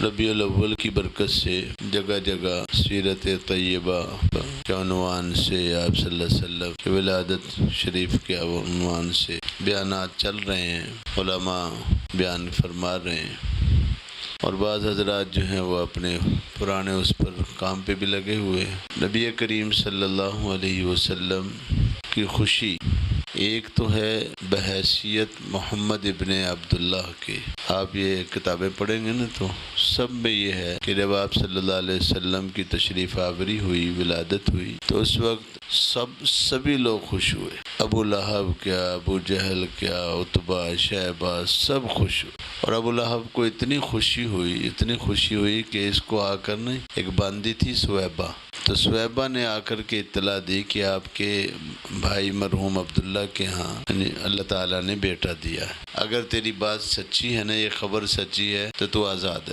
रबीउल अव्वल की बरकत से जगह जगह सीरत तय्यबा के उन्वान से आप सल्लल्लाहु अलैहि वसल्लम की विलादत शरीफ के उन्वान से बयानात चल रहे हैं, उलमा बयान फरमा रहे हैं और बाज़ हज़रात जो हैं वो अपने पुराने उस पर काम पे भी लगे हुए हैं। नबी करीम सल्लल्लाहु अलैहि वसल्लम की खुशी एक तो है बहैसियत मोहम्मद इब्ने अब्दुल्लाह के। आप ये किताबें पढ़ेंगे ना तो सब में ये है कि जब आप सल्लल्लाहु अलैहि वसल्लम की तशरीफ़ आवरी हुई, विलादत हुई, तो उस वक्त सभी लोग खुश हुए। अबू लहब क्या, अबू जहल क्या, उतबा, शैबा सब खुश हुए। और अबू लहब को इतनी खुशी हुई कि इसको आकर न एक बांदी थी सुवैबा, तो सुवैबा ने आकर के इत्तला दी कि आपके भाई मरहूम अब्दुल्ला के यहाँ अल्लाह ताला ने बेटा दिया है। अगर तेरी बात सच्ची है ना, ये खबर सच्ची है, तो तू आज़ाद है।